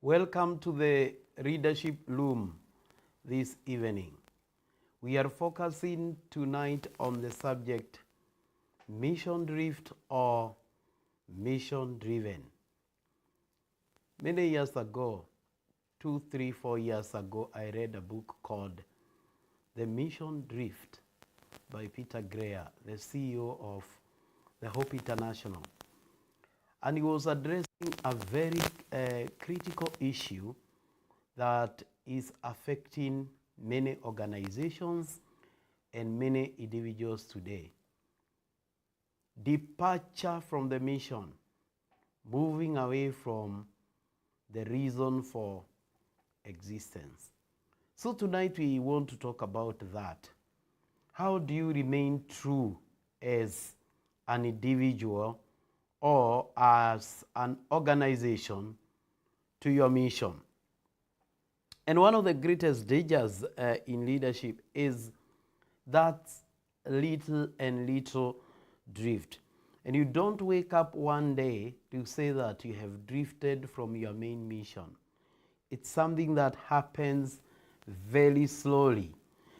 Welcome to the Readership Loom this evening. We are focusing tonight on the subject mission drift or mission driven. Many years ago, 2, 3, 4 years ago, I read a book called The Mission Drift by Peter Greer, the CEO of the Hope International. And he was addressing a very critical issue that is affecting many organizations and many individuals today. Departure from the mission, moving away from the reason for existence. So tonight we want to talk about that. How do you remain true as an individual or as an organization to your mission? And one of the greatest dangers in leadership is that little and little drift. And you don't wake up one day to say that you have drifted from your main mission. It's something that happens very slowly.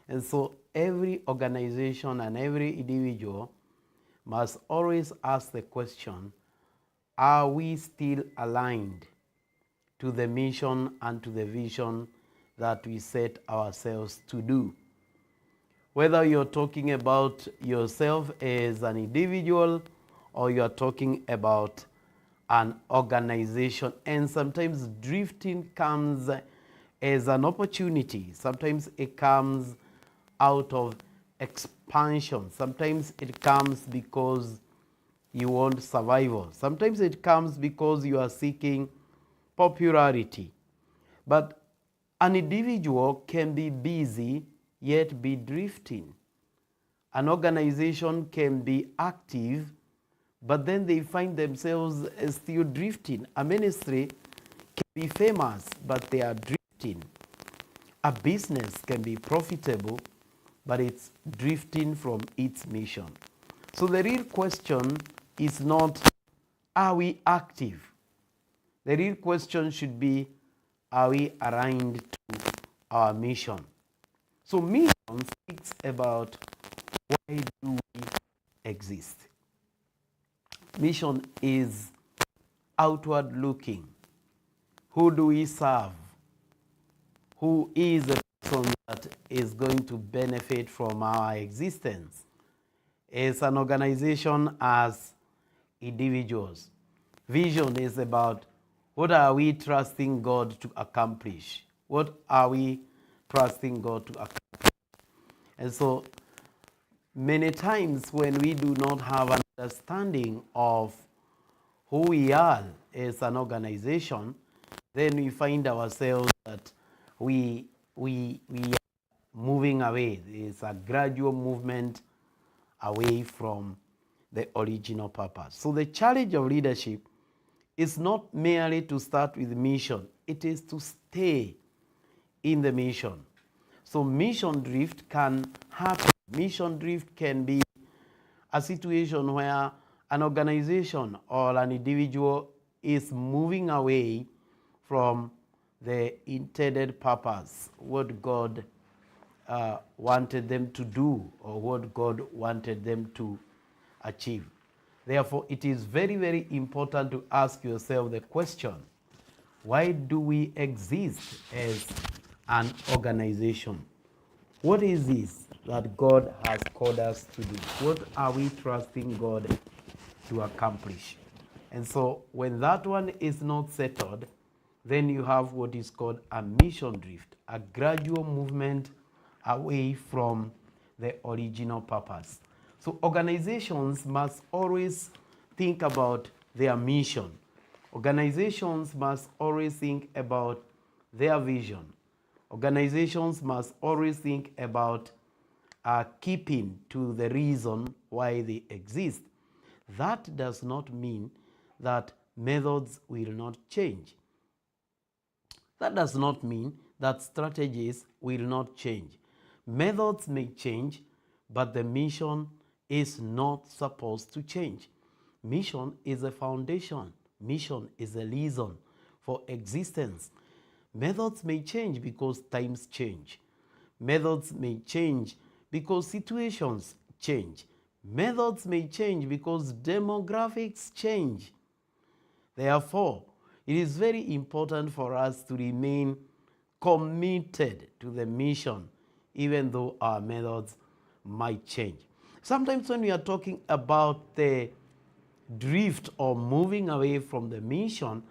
And so every organization and every individual must always ask the question, are we still aligned to the mission and to the vision that we set ourselves to do? Whether you're talking about yourself as an individual or you're talking about an organization, and sometimes drifting comes as an opportunity. Sometimes it comes out of expansion. Sometimes it comes because you want survival. Sometimes it comes because you are seeking popularity. But an individual can be busy yet be drifting. An organization can be active, but then they find themselves still drifting. A ministry can be famous, but they are drifting. A business can be profitable, but it's drifting from its mission. So the real question is not, are we active? The real question should be, are we aligned to our mission? So mission speaks about why do we exist. Mission is outward looking. Who do we serve? Who is the person that is going to benefit from our existence as an organization, as individuals? Vision is about what are we trusting God to accomplish? What are we trusting God to accomplish? And so many times when we do not have an understanding of who we are as an organization, then we find ourselves that we are moving away. It's a gradual movement away from the original purpose. So the challenge of leadership is not merely to start with mission, it is to stay in the mission. So mission drift can happen. Mission drift can be a situation where an organization or an individual is moving away from the intended purpose, what God wanted them to do or what God wanted them to achieve. Therefore, it is very, very important to ask yourself the question, why do we exist as an organization? What is this that God has called us to do? What are we trusting God to accomplish? And so when that one is not settled, then you have what is called a mission drift, a gradual movement away from the original purpose. So organizations must always think about their mission. Organizations must always think about their vision. Organizations must always think about keeping to the reason why they exist. That does not mean that methods will not change. That does not mean that strategies will not change. Methods may change, but the mission is not supposed to change. Mission is a foundation. Mission is a reason for existence. Methods may change because times change. Methods may change because situations change. Methods may change because demographics change. Therefore, it is very important for us to remain committed to the mission, even though our methods might change. Sometimes when we are talking about the drift or moving away from the mission,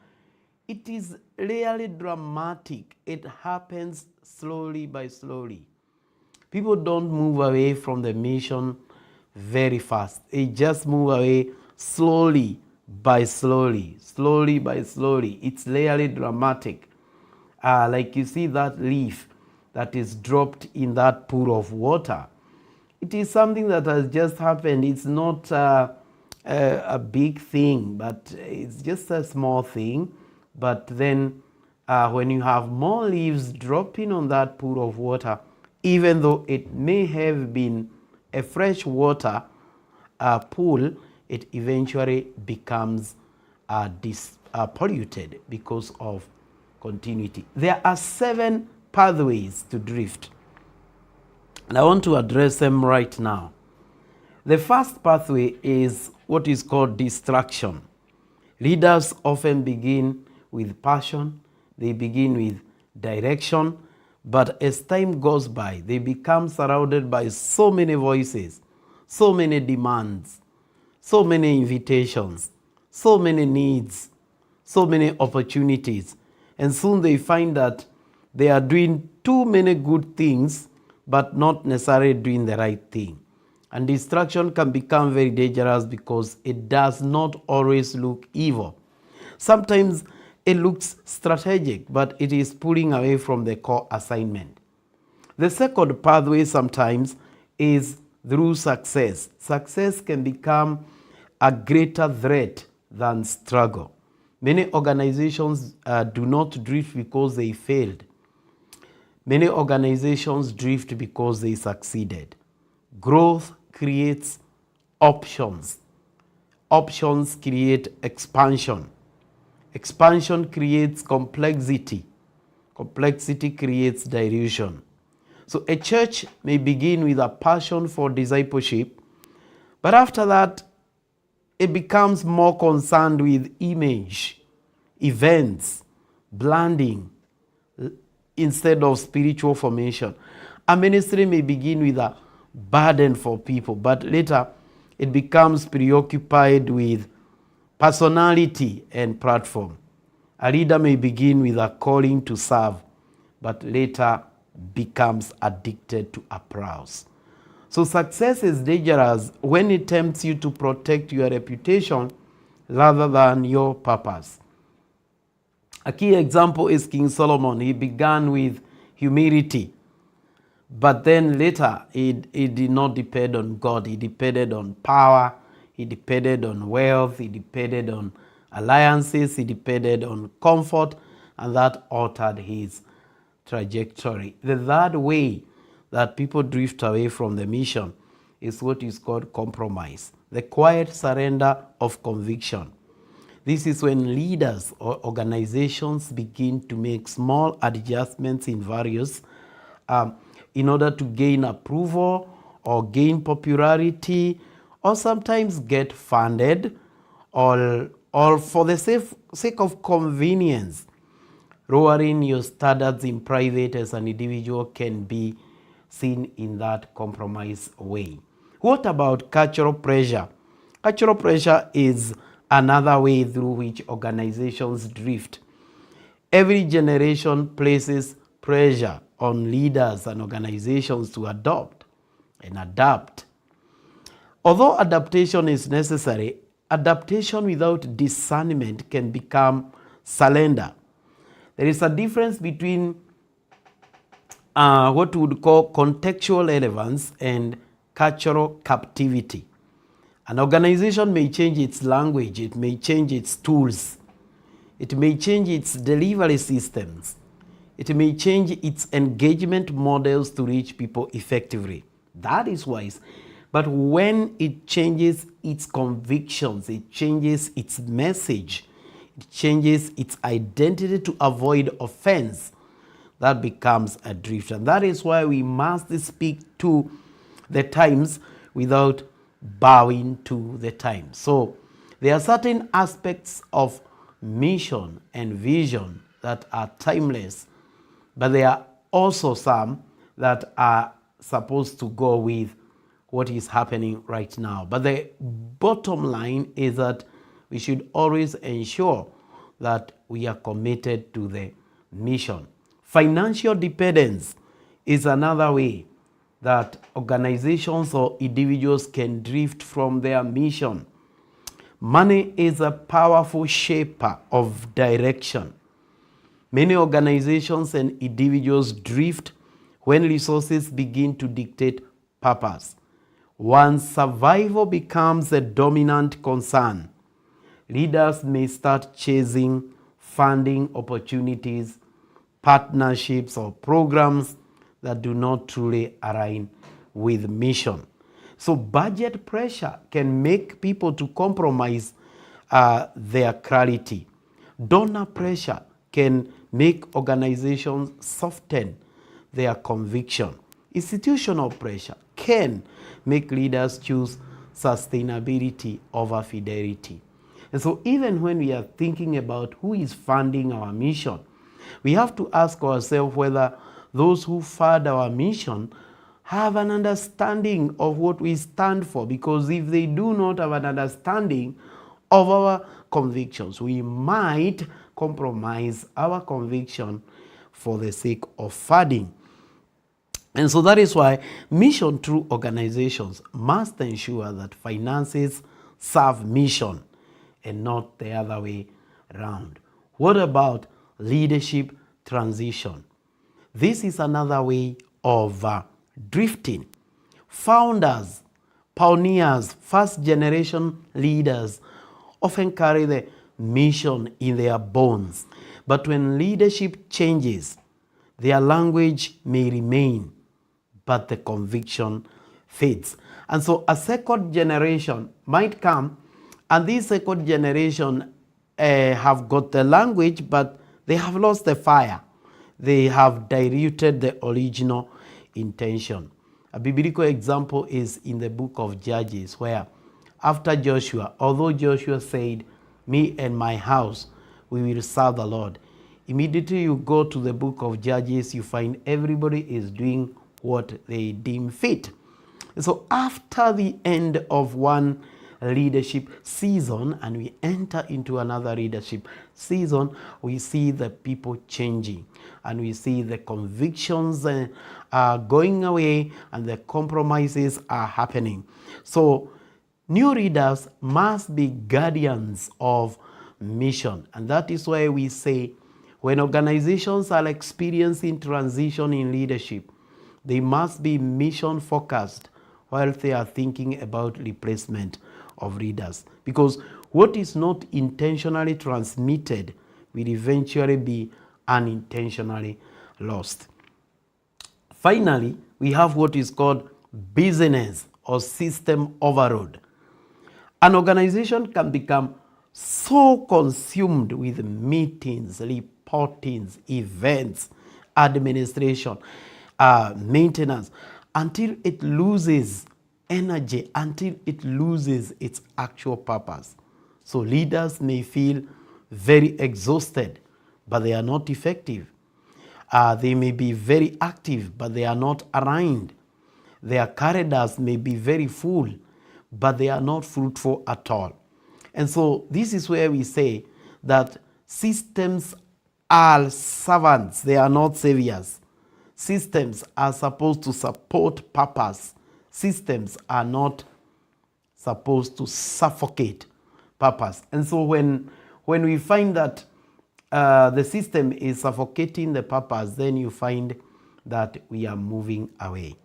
it is really dramatic. It happens slowly by slowly. People don't move away from the mission very fast. They just move away slowly by slowly, slowly by slowly. It's really dramatic. Like you see that leaf that is dropped in that pool of water. It is something that has just happened. It's not a big thing, but it's just a small thing. But then when you have more leaves dropping on that pool of water, even though it may have been a fresh water pool, it eventually becomes polluted because of continuity. There are 7 pathways to drift, and I want to address them right now. The first pathway is what is called distraction. Leaders often begin with passion, they begin with direction, but as time goes by, they become surrounded by so many voices, so many demands, so many invitations, so many needs, so many opportunities. And soon they find that they are doing too many good things, but not necessarily doing the right thing. And distraction can become very dangerous because it does not always look evil. Sometimes it looks strategic, but it is pulling away from the core assignment. The second pathway sometimes is through success. Success can become a greater threat than struggle. Many organizations do not drift because they failed. Many organizations drift because they succeeded. Growth creates options. Options create expansion. Expansion creates complexity. Complexity creates dilution. So a church may begin with a passion for discipleship, but after that, it becomes more concerned with image, events, branding, instead of spiritual formation. A ministry may begin with a burden for people, but later it becomes preoccupied with personality and platform. A leader may begin with a calling to serve, but later becomes addicted to applause. So success is dangerous when it tempts you to protect your reputation rather than your purpose. A key example is King Solomon. He began with humility, but then later he did not depend on God. He depended on power, he depended on wealth, he depended on alliances, he depended on comfort, and that altered his trajectory. The third way that people drift away from the mission is what is called compromise, the quiet surrender of conviction. This is when leaders or organizations begin to make small adjustments in values in order to gain approval or gain popularity, or sometimes get funded, or for the sake of convenience. Lowering your standards in private as an individual can be seen in that compromise way. What about cultural pressure? Cultural pressure is another way through which organizations drift. Every generation places pressure on leaders and organizations to adopt and adapt. Although adaptation is necessary, adaptation without discernment can become surrender. There is a difference between what we would call contextual relevance and cultural captivity. An organization may change its language, it may change its tools, it may change its delivery systems, it may change its engagement models to reach people effectively. That is wise. But when it changes its convictions, it changes its message, it changes its identity to avoid offense, that becomes a drift. And that is why we must speak to the times without bowing to the times. So there are certain aspects of mission and vision that are timeless, but there are also some that are supposed to go with what is happening right now. But the bottom line is that we should always ensure that we are committed to the mission. Financial dependence is another way that organizations or individuals can drift from their mission. Money is a powerful shaper of direction. Many organizations and individuals drift when resources begin to dictate purpose. Once survival becomes a dominant concern, leaders may start chasing funding opportunities, partnerships, or programs that do not truly align with mission. So budget pressure can make people to compromise their clarity. Donor pressure can make organizations soften their conviction. Institutional pressure can make leaders choose sustainability over fidelity. And so even when we are thinking about who is funding our mission, we have to ask ourselves whether those who fund our mission have an understanding of what we stand for. Because if they do not have an understanding of our convictions, we might compromise our conviction for the sake of funding. And so that is why mission through organizations must ensure that finances serve mission and not the other way around. What about leadership transition? This is another way of drifting. Founders, pioneers, first generation leaders often carry the mission in their bones. But when leadership changes, their language may remain, but the conviction fades. And so a second generation might come, and this second generation have got the language, but they have lost the fire. They have diluted the original intention. A biblical example is in the book of Judges, where after Joshua, although Joshua said, "Me and my house, we will serve the Lord," immediately you go to the book of Judges, you find everybody is doing what they deem fit. So after the end of one leadership season and we enter into another leadership season, we see the people changing and we see the convictions are going away and the compromises are happening. So new leaders must be guardians of mission. And that is why we say when organizations are experiencing transition in leadership, they must be mission focused while they are thinking about replacement of leaders. Because what is not intentionally transmitted will eventually be unintentionally lost. Finally, we have what is called business or system overload. An organization can become so consumed with meetings, reportings, events, administration, maintenance, until it loses energy, until it loses its actual purpose. So leaders may feel very exhausted, but they are not effective. They may be very active, but they are not aligned. Their calendars may be very full, but they are not fruitful at all. And so this is where we say that systems are servants, they are not saviors. Systems are supposed to support purpose. Systems are not supposed to suffocate purpose. And so when we find that the system is suffocating the purpose, then you find that we are moving away.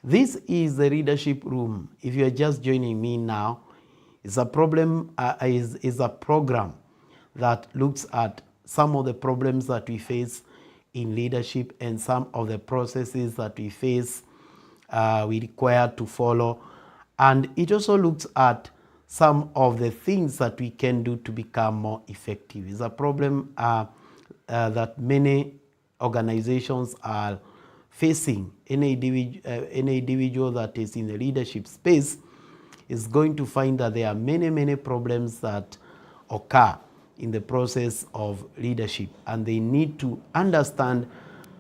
This is the leadership room. If you are just joining me now, it's a problem. Is a program that looks at some of the problems that we face in leadership and some of the processes that we face, we require to follow. And it also looks at some of the things that we can do to become more effective. It's a problem that many organizations are facing. Any individual that is in the leadership space is going to find that there are many problems that occur in the process of leadership, and they need to understand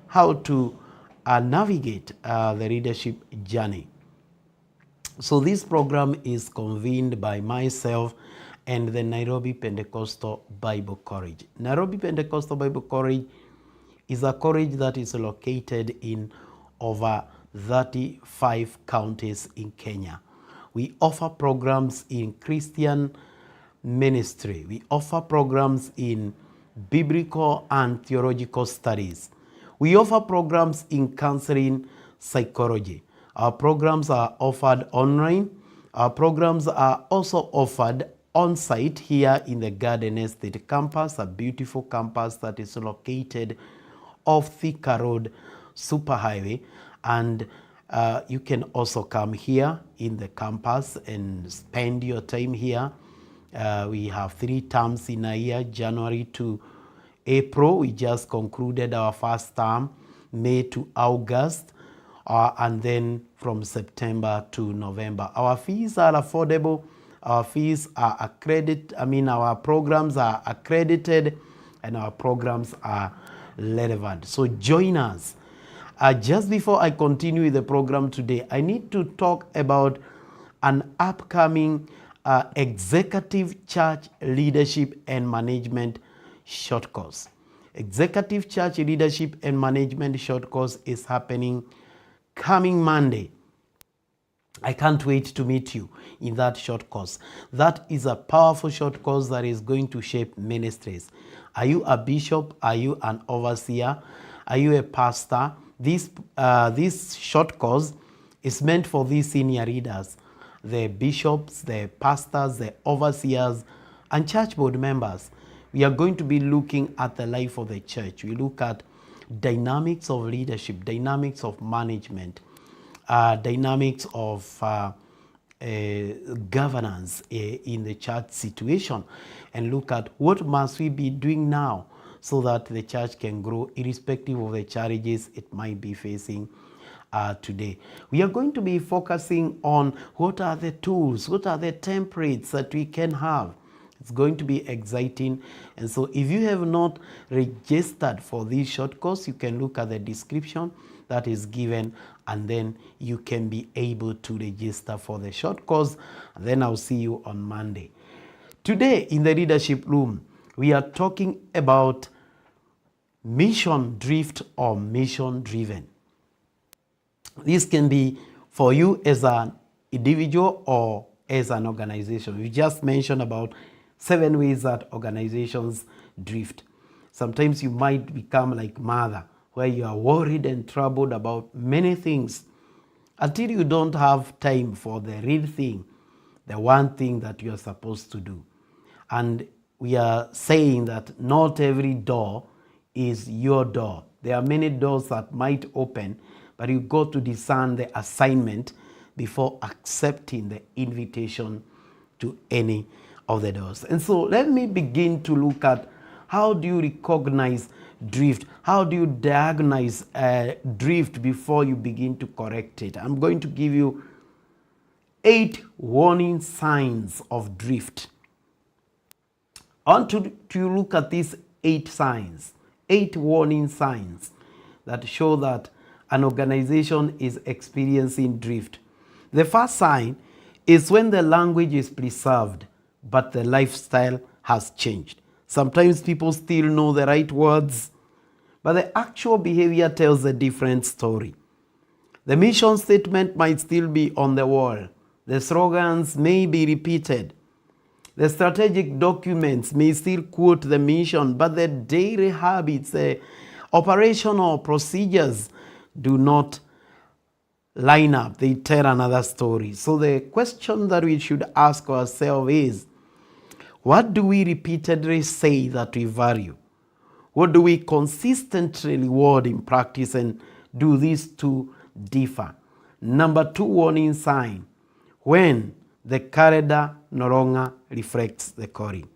how to navigate the leadership journey. So this program is convened by myself and the Nairobi Pentecostal Bible College. Nairobi Pentecostal Bible College is a college that is located in over 35 counties in Kenya. We offer programs in Christian ministry. We offer programs in biblical and theological studies. We offer programs in counseling psychology. Our programs are offered online. Our programs are also offered on-site here in the Garden Estate campus, a beautiful campus that is located off Thika Road Superhighway. And you can also come here in the campus and spend your time here. We have 3 terms in a year, January to April. We just concluded our first term, May to August, and then from September to November. Our fees are affordable. Our fees are our programs are accredited, and our programs are relevant. So join us. Just before I continue with the program today, I need to talk about an upcoming Executive Church Leadership and Management short course. Executive Church Leadership and Management short course is happening coming Monday. I can't wait to meet you in that short course. That is a powerful short course that is going to shape ministries. Are you a bishop? Are you an overseer? Are you a pastor? This short course is meant for these senior leaders, the bishops, the pastors, the overseers, and church board members. We are going to be looking at the life of the church. We look at dynamics of leadership, dynamics of management, dynamics of governance in the church situation, and look at what must we be doing now so that the church can grow irrespective of the challenges it might be facing today. We are going to be focusing on what are the tools, what are the templates that we can have. It's going to be exciting. And so if you have not registered for this short course, you can look at the description that is given, and then you can be able to register for the short course. And then I'll see you on Monday. Today in the leadership room, we are talking about mission drift or mission driven. This can be for you as an individual or as an organization. We just mentioned about 7 ways that organizations drift. Sometimes you might become like mother, where you are worried and troubled about many things until you don't have time for the real thing, the one thing that you are supposed to do. And we are saying that not every door is your door. There are many doors that might open, but you got to discern the assignment before accepting the invitation to any of the doors. And so let me begin to look at how do you recognize drift? How do you diagnose drift before you begin to correct it? I'm going to give you 8 warning signs of drift. I want to look at these 8 signs, 8 warning signs that show that an organization is experiencing drift. The first sign is when the language is preserved, but the lifestyle has changed. Sometimes people still know the right words, but the actual behavior tells a different story. The mission statement might still be on the wall. The slogans may be repeated. The strategic documents may still quote the mission, but the daily habits, the operational procedures do not line up. They tell another story. So the question that we should ask ourselves is, what do we repeatedly say that we value? What do we consistently reward in practice, and do these two differ? Number 2 warning sign, when the calendar no longer reflects the calling.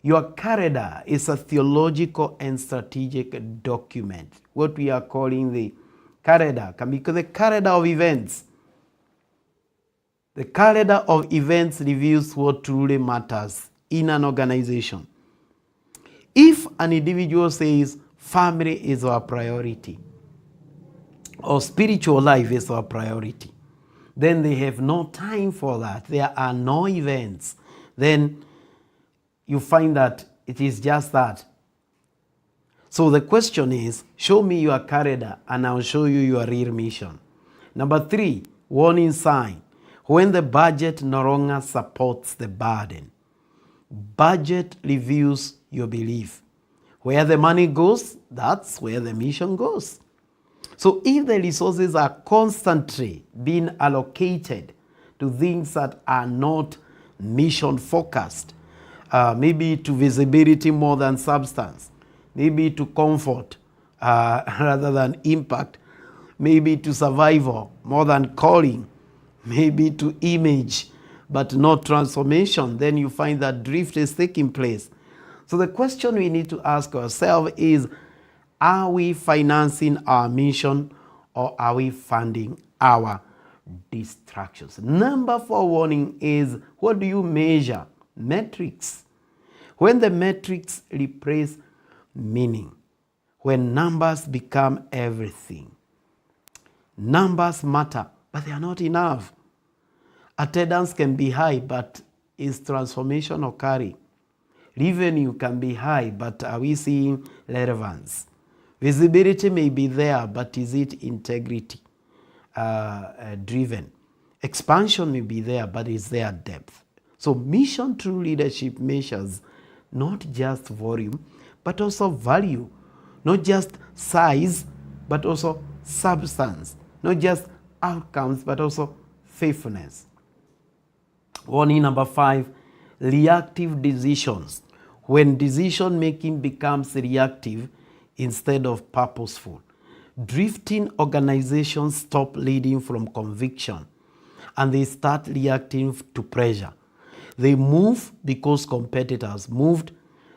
Your calendar is a theological and strategic document, what we are calling the calendar, because the calendar of events. The calendar of events reveals what truly matters in an organization. If an individual says family is our priority, or spiritual life is our priority, then they have no time for that. There are no events. Then you find that it is just that. So the question is, show me your calendar and I'll show you your real mission. Number 3, warning sign. When the budget no longer supports the burden. Budget reveals your belief. Where the money goes, that's where the mission goes. So if the resources are constantly being allocated to things that are not mission focused, maybe to visibility more than substance, maybe to comfort rather than impact, maybe to survival more than calling, maybe to image but not transformation, then you find that drift is taking place. So the question we need to ask ourselves is, are we financing our mission or are we funding our distractions? Number 4 warning is, what do you measure? Metrics. When the metrics replace meaning, when numbers become everything. Numbers matter, but they are not enough. Attendance can be high, but is transformation occurring? Revenue can be high, but are we seeing relevance? Visibility may be there, but is it integrity driven? Expansion may be there, but is there depth? So mission true leadership measures not just volume, but also value. Not just size, but also substance. Not just outcomes, but also faithfulness. Warning number 5, reactive decisions. When decision making becomes reactive instead of purposeful. Drifting organizations stop leading from conviction and they start reacting to pressure. They move because competitors moved.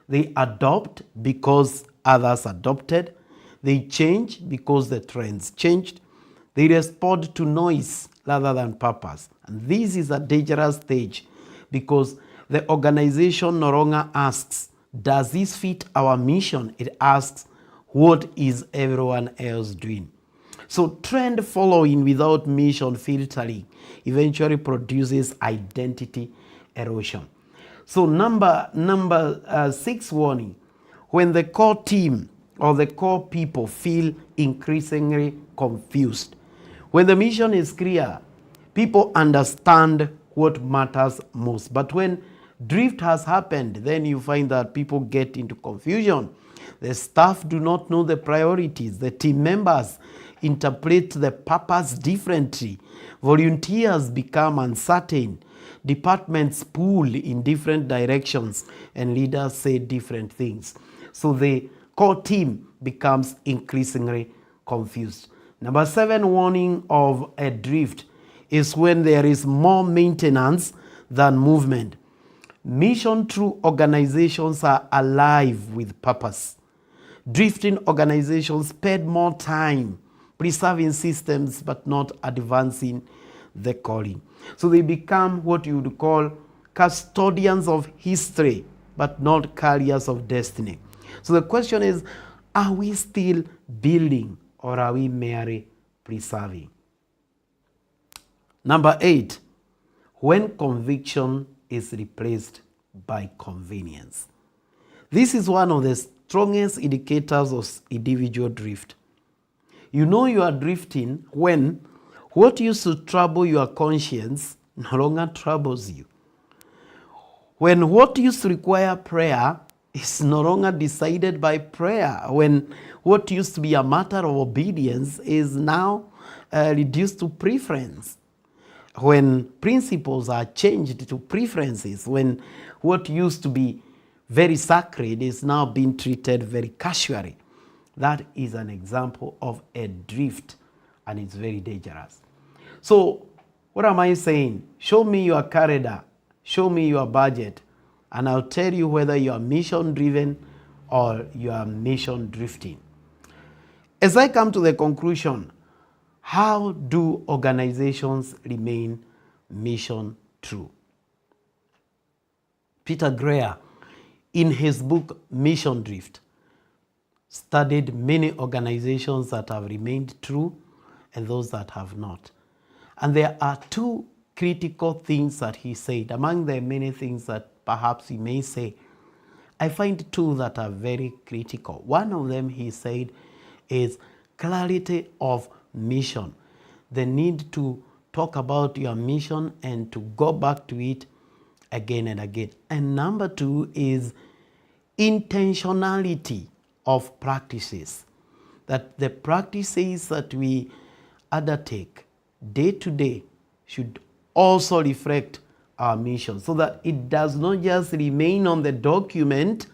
They adopt because others adopted. They change because the trends changed. They respond to noise rather than purpose. And this is a dangerous stage because the organization no longer asks, does this fit our mission? It asks, what is everyone else doing? So trend following without mission filtering eventually produces identity erosion. So number 6 warning, when the core team or the core people feel increasingly confused. When the mission is clear, people understand what matters most. But when drift has happened, then you find that people get into confusion. The staff do not know the priorities. The team members interpret the purpose differently. Volunteers become uncertain. Departments pull in different directions and leaders say different things. So the core team becomes increasingly confused. Number 7 warning of a drift is when there is more maintenance than movement. Mission true organizations are alive with purpose. Drifting organizations spend more time preserving systems but not advancing the calling. So they become what you would call custodians of history but not carriers of destiny. So the question is, are we still building or are we merely preserving? Number 8, when conviction is replaced by convenience. This is one of the strongest indicators of individual drift. You know you are drifting when what used to trouble your conscience no longer troubles you. When what used to require prayer is no longer decided by prayer. When what used to be a matter of obedience is now reduced to preference. When principles are changed to preferences. When what used to be very sacred is now being treated very casually. That is an example of a drift, and it's very dangerous. So What am I saying? Show me your calendar, show me your budget, and I'll tell you whether you are mission driven or you are mission drifting. As I come to the conclusion, how do organizations remain mission true? Peter Greer, in his book Mission Drift, studied many organizations that have remained true and those that have not. And there are two critical things that he said. Among the many things that perhaps he may say, I find two that are very critical. One of them, he said, is clarity of mission. The need to talk about your mission and to go back to it again and again. And number two is intentionality of practices. That the practices that we undertake day to day should also reflect our mission, so that it does not just remain on the document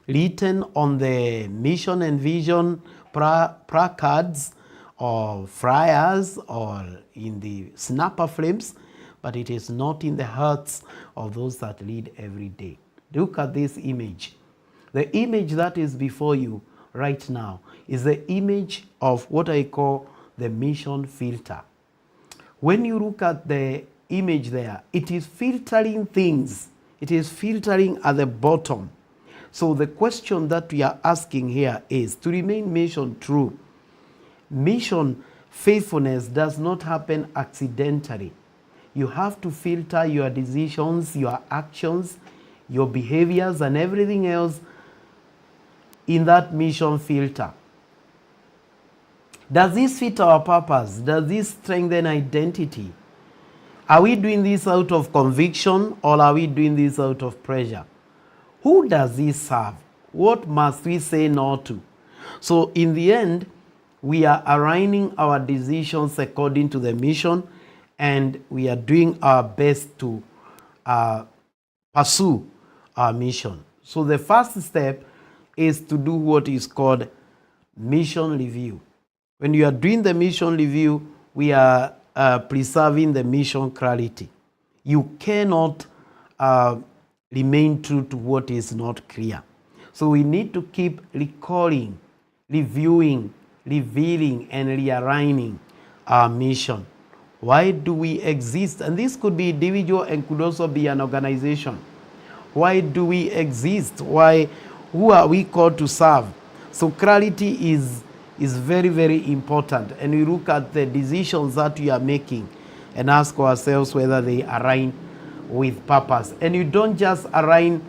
written on the mission and vision placards or flyers or in the snapper frames, but it is not in the hearts of those that lead every day. Look at this image. The image that is before you right now is the image of what I call the mission filter. When you look at the image there, it is filtering things. It is filtering at the bottom. So the question that we are asking here is to remain mission true. Mission faithfulness does not happen accidentally. You have to filter your decisions, your actions, your behaviors, and everything else in that mission filter. Does this fit our purpose? Does this strengthen identity? Are we doing this out of conviction or are we doing this out of pressure? Who does this serve? What must we say no to? So in the end, we are aligning our decisions according to the mission, and we are doing our best to pursue our mission. So the first step is to do what is called mission review. When you are doing the mission review, we are preserving the mission clarity. You cannot remain true to what is not clear. So we need to keep recalling, reviewing, revealing, and realigning our mission. Why do we exist? And this could be individual and could also be an organization. Why do we exist? Who are we called to serve? So clarity is very, very important. And we look at the decisions that we are making and ask ourselves whether they align with purpose. And you don't just align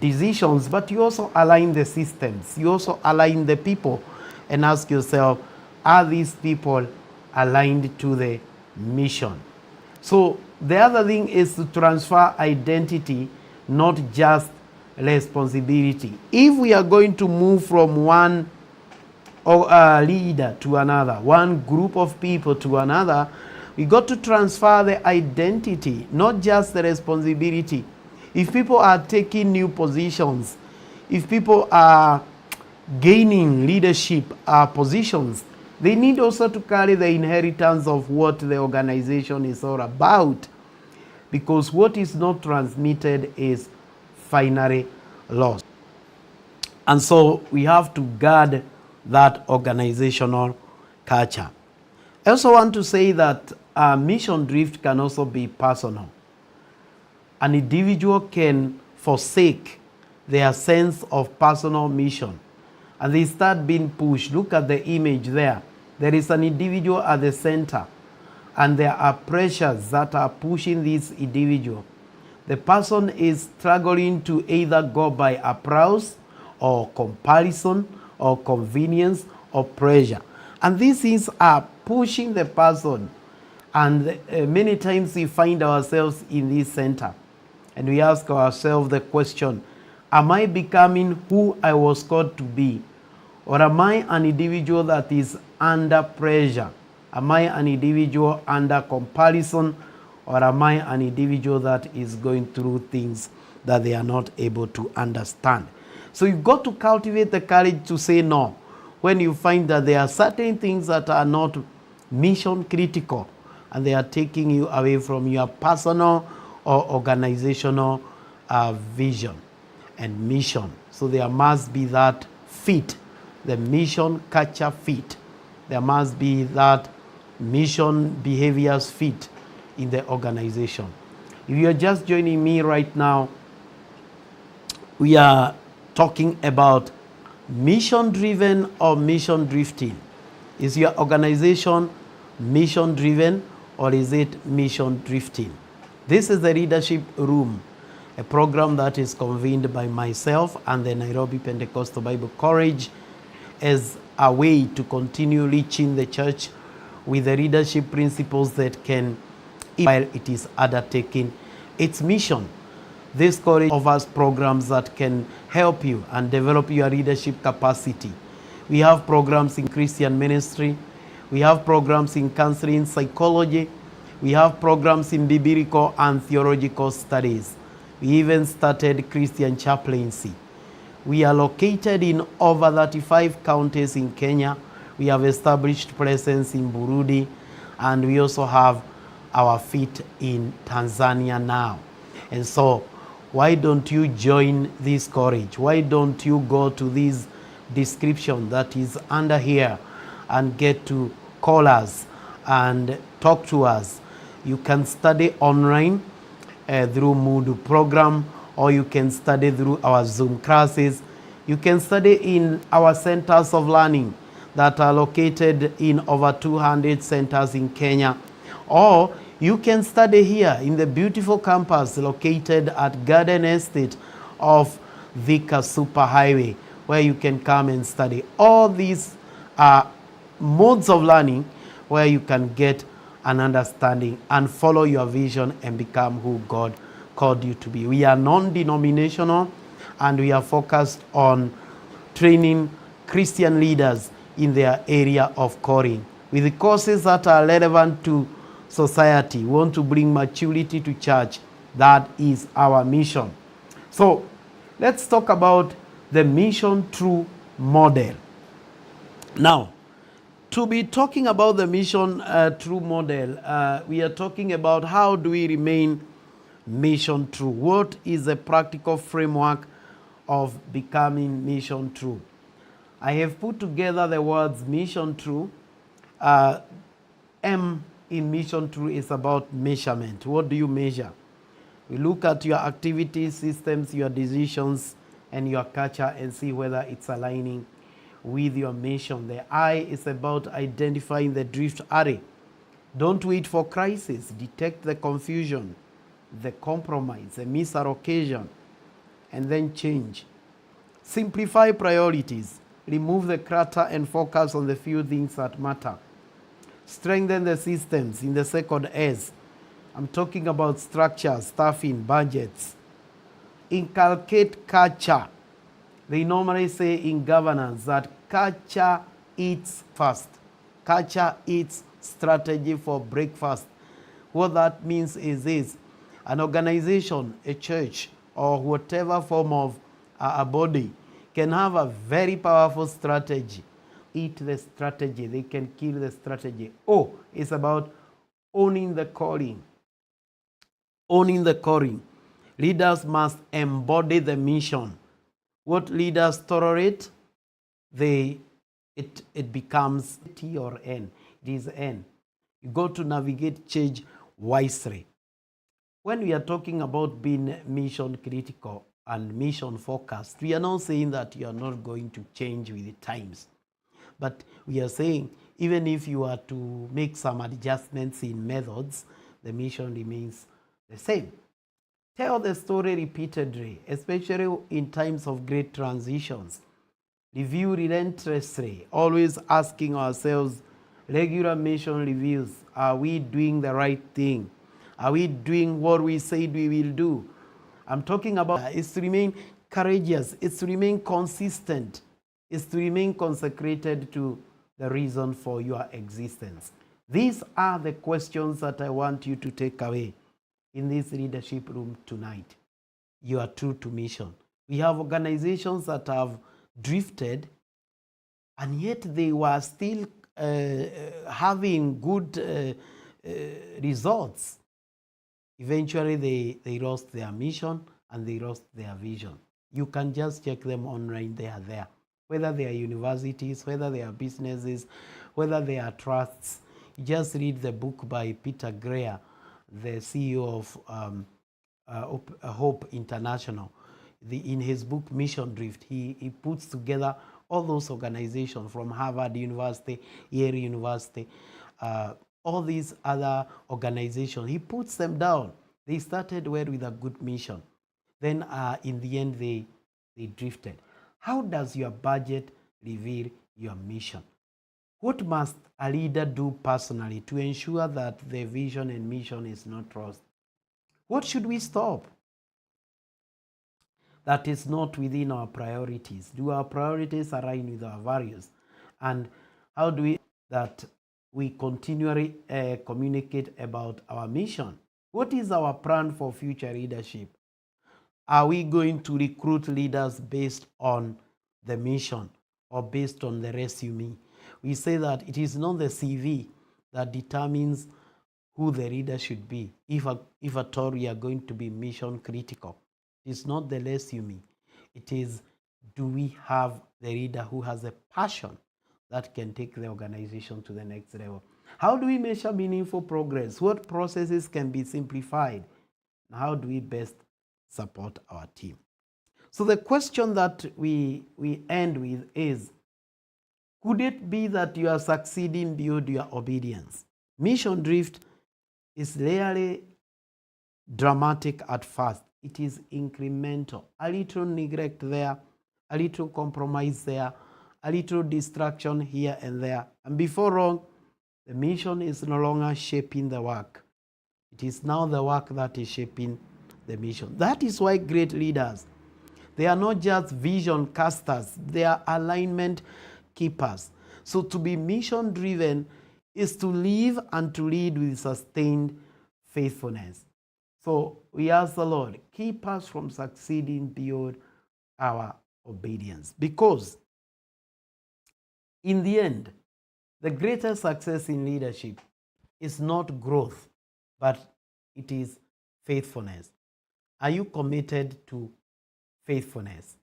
decisions, but you also align the systems. You also align the people and ask yourself, are these people aligned to the mission? So the other thing is to transfer identity, not just responsibility. If we are going to move from one leader to another, one group of people to another, we got to transfer the identity, not just the responsibility. If people are taking new positions, if people are gaining leadership positions, they need also to carry the inheritance of what the organization is all about, because what is not transmitted is finally lost. And so we have to guard that organizational culture. I also want to say that mission drift can also be personal. An individual can forsake their sense of personal mission and they start being pushed. Look at the image there. There is an individual at the center and there are pressures that are pushing this individual. The person is struggling to either go by applause or comparison or convenience or pressure. And these things are pushing the person. And many times we find ourselves in this center. And we ask ourselves the question, am I becoming who I was called to be? Or am I an individual that is under pressure? Am I an individual under comparison? Or am I an individual that is going through things that they are not able to understand? So you've got to cultivate the courage to say no when you find that there are certain things that are not mission critical, and they are taking you away from your personal or organizational vision and mission. So there must be that fit, the mission culture fit. There must be that mission behaviors fit in the organization. If you are just joining me right now, we are talking about mission driven or mission drifting. Is your organization mission driven or is it mission drifting? This is the Leadership Room, a program that is convened by myself and the Nairobi Pentecostal Bible College as a way to continue reaching the church with the leadership principles that can, while it is undertaking its mission. This college offers programs that can help you and develop your leadership capacity. We have programs in Christian ministry. We have programs in counseling, psychology. We have programs in biblical and theological studies. We even started Christian chaplaincy. We are located in over 35 counties in Kenya. We have established presence in Burundi, and we also have our feet in Tanzania now. And so, why don't you join this college? Why don't you go to this description that is under here and get to call us and talk to us? You can study online through Moodle program, or you can study through our Zoom classes. You can study in our centers of learning that are located in over 200 centers in Kenya, or you can study here in the beautiful campus located at Garden Estate of Thika Superhighway, where you can come and study. All these are modes of learning where you can get an understanding and follow your vision and become who God called you to be. We are non-denominational, and we are focused on training Christian leaders in their area of calling with the courses that are relevant to society. We want to bring maturity to church. That is our mission. So let's talk about the mission through model. Now, to be talking about the mission through model, we are talking about how do we remain mission true. What is the practical framework of becoming mission true? I have put together the words mission true. M in mission true is about measurement. What do you measure? We look at your activities, systems, your decisions, and your culture and see whether it's aligning with your mission. The I is about identifying the drift array. Don't wait for crisis. Detect the confusion, the compromise, the misallocation, and then change. Simplify priorities. Remove the clutter and focus on the few things that matter. Strengthen the systems in the second S. I'm talking about structure, staffing, budgets. Inculcate culture. They normally say in governance that culture eats first. Culture eats strategy for breakfast. What that means is this: an organization, a church, or whatever form of a body can have a very powerful strategy. Eat the strategy. They can kill the strategy. O is about owning the calling. Owning the calling. Leaders must embody the mission. What leaders tolerate, it becomes T or N. It is N. You got to navigate change wisely. When we are talking about being mission critical and mission focused, we are not saying that you are not going to change with the times. But we are saying even if you are to make some adjustments in methods, the mission remains the same. Tell the story repeatedly, especially in times of great transitions. Review relentlessly, always asking ourselves regular mission reviews. Are we doing the right thing? Are we doing what we said we will do? I'm talking about it's to remain courageous, it's to remain consistent, it's to remain consecrated to the reason for your existence. These are the questions that I want you to take away in this leadership room tonight. You are true to mission. We have organizations that have drifted, and yet they were still having good results. Eventually, they lost their mission and they lost their vision. You can just check them online, they are there. Whether they are universities, whether they are businesses, whether they are trusts. You just read the book by Peter Greer, the CEO of Hope International. In his book, Mission Drift, he puts together all those organizations from Harvard University, Yale University, all these other organizations. He puts them down. They started well with a good mission. Then in the end, they drifted. How does your budget reveal your mission? What must a leader do personally to ensure that the vision and mission is not lost? What should we stop that is not within our priorities? Do our priorities align with our values? And how do we that we continually communicate about our mission? What is our plan for future leadership? Are we going to recruit leaders based on the mission or based on the resume? We say that it is not the CV that determines who the leader should be, if at all we are going to be mission critical. It's not the resume. It is, do we have the leader who has a passion that can take the organization to the next level? How do we measure meaningful progress? What processes can be simplified? How do we best support our team? So the question that we end with is, could it be that you are succeeding beyond your obedience? Mission drift is rarely dramatic at first. It is incremental. A little neglect there, a little compromise there, a little distraction here and there. And before long, the mission is no longer shaping the work. It is now the work that is shaping the mission. That is why great leaders, they are not just vision casters, they are alignment keepers. So to be mission driven is to live and to lead with sustained faithfulness. So we ask the Lord, keep us from succeeding beyond our obedience. Because in the end, the greatest success in leadership is not growth, but it is faithfulness. Are you committed to faithfulness?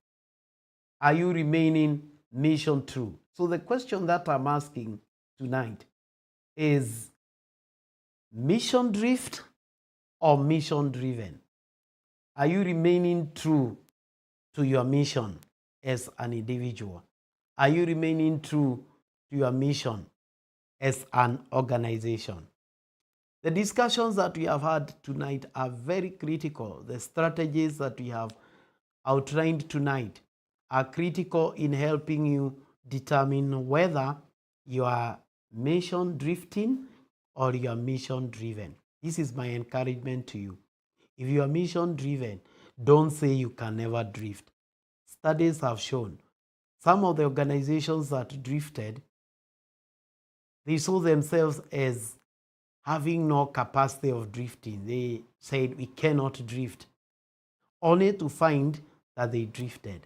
Are you remaining mission true? So the question that I'm asking tonight is, mission drift or mission driven? Are you remaining true to your mission as an individual? Are you remaining true to your mission as an organization? The discussions that we have had tonight are very critical. The strategies that we have outlined tonight are critical in helping you determine whether you are mission drifting or you are mission driven. This is my encouragement to you. If you are mission driven, don't say you can never drift. Studies have shown some of the organizations that drifted, they saw themselves as having no capacity of drifting. They said, we cannot drift, only to find that they drifted.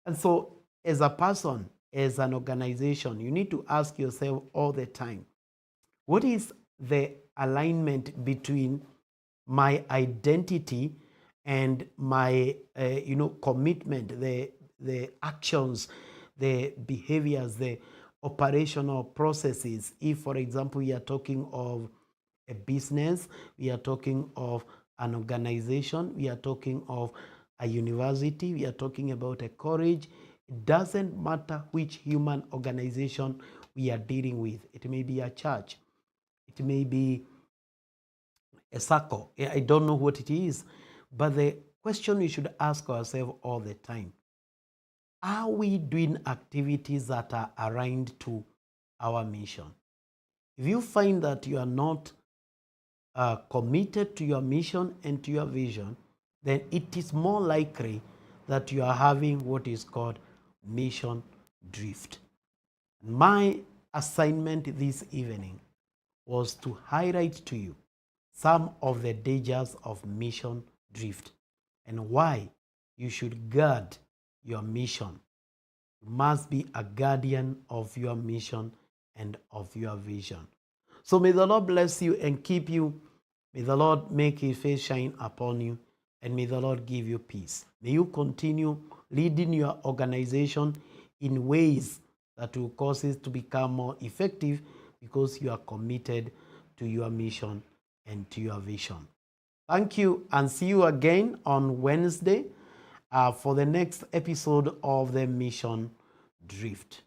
And so as a person, as an organization, you need to ask yourself all the time, what is the alignment between my identity and my commitment, the actions, the behaviors, the operational processes? If, for example, we are talking of a business, we are talking of an organization, we are talking of a university, we are talking about a college, it doesn't matter which human organization we are dealing with. It may be a church, it may be a circle, I don't know what it is, but the question we should ask ourselves all the time, are we doing activities that are aligned to our mission? If you find that you are not committed to your mission and to your vision, then it is more likely that you are having what is called mission drift. My assignment this evening was to highlight to you some of the dangers of mission drift and why you should guard your mission. You must be a guardian of your mission and of your vision. So may the Lord bless you and keep you. May the Lord make his face shine upon you, and may the Lord give you peace. May you continue leading your organization in ways that will cause it to become more effective, because you are committed to your mission and to your vision. Thank you, and see you again on Wednesday for the next episode of the Mission Drift.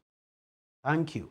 Thank you.